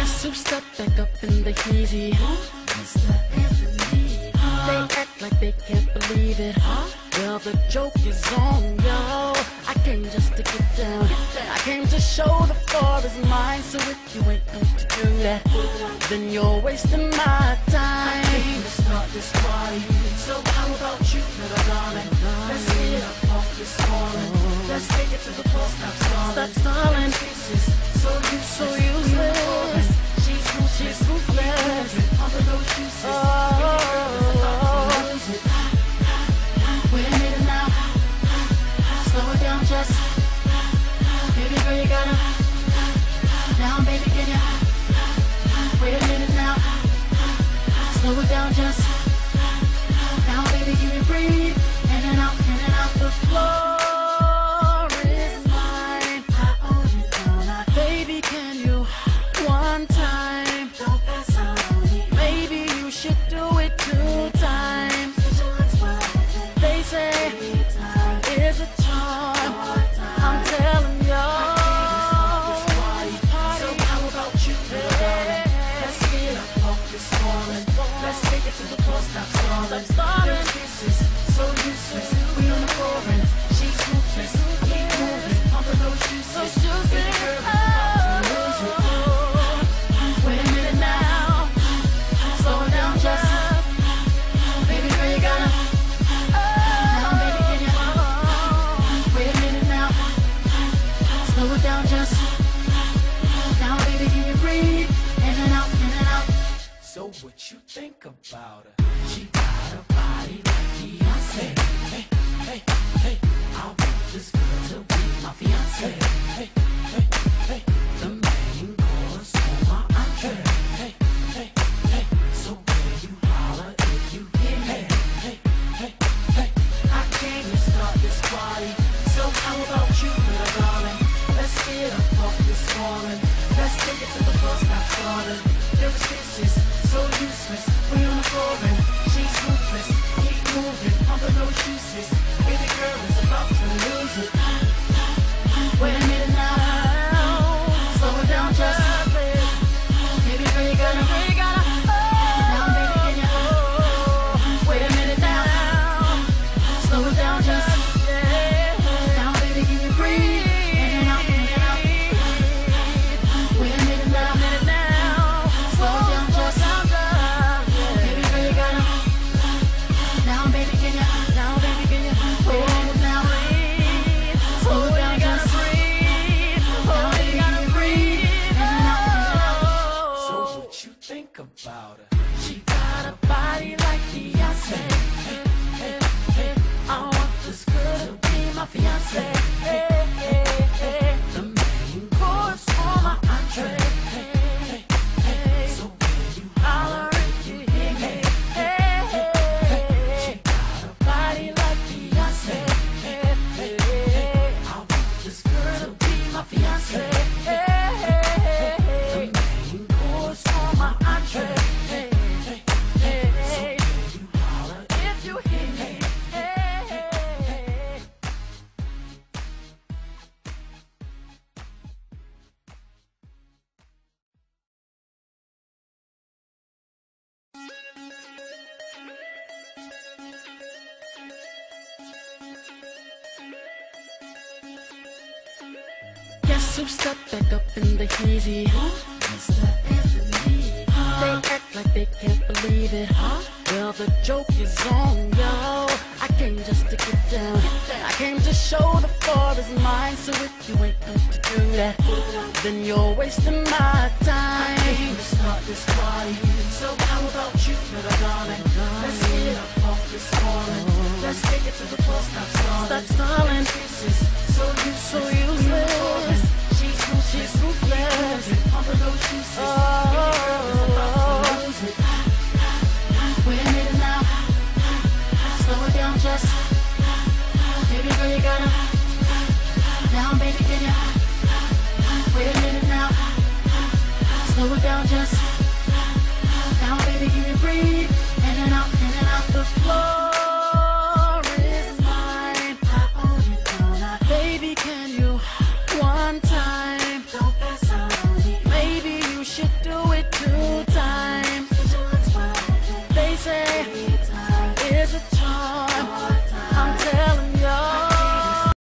So step back up in the easy. They act like they can't believe it. Well, the joke is on, yo. I came just to get down. I came to show the floor is mine. So if you ain't going to do that, then you're wasting my time. I came to start this party. So how about you, little darling? Let's get up off this falling. Let's take it to the floor, stop stalling. Stop stalling. So useless. She's ruthless. Under those juices. Wait a minute now. Slow it down just. Baby girl, you gotta. Now, baby, can you? Wait a minute now. Slow it down just. Now, baby, can you breathe? In and out the floor. What you think about her? She got a body like Beyonce. Hey, hey, hey, I want this girl to be my fiance. Hey, hey, hey, the main course on my entree. Hey, hey, hey, so will you holler if you hear me? Hey, hey, hey, I came to start this party. So how about you, little darling? Let's get up off this falling. Let's take it to the floor, stop stalling. There was kisses. So useless, we on the floor and she's ruthless. Keep moving, under those juices. Baby girl is about to lose it. Wait a minute now. Slow it down just. Baby girl, you gotta. Now, baby, can you? Wait a minute now. Slow it down just. Now, baby, can you breathe? In and out. Wait a minute now. Slow it down just. About her. She got a body like Beyonce. Hey, hey, hey, I want this girl to be my fiance. Hey, hey, hey, the main course on my entree. Hey, hey, hey, so will you holler if you hear me? Hey, hey, hey, she got a body like Beyonce. Hey, hey, hey, I want this girl to be my fiance. Hey, hey, hey, the main course on my entree. So step back up in the easy. They act like they can't believe it. Well, the joke is on, yo. I came just to get down. I came to show the floor is mine. So if you ain't going to do that, then you're wasting my time. I came to start this party. So how about you, little darling? Let's get up off this falling. Let's take it to the floor, stop stalling. Stop stalling. So useless. She's ruthless. Under those juices. Wait a minute now. Slow it down just. Baby girl, you gotta. Now, baby, can you? Wait a minute now. Slow it down just. Now, baby, can you breathe? In and out the floor is mine. I own it all. Baby, can you? Is it time?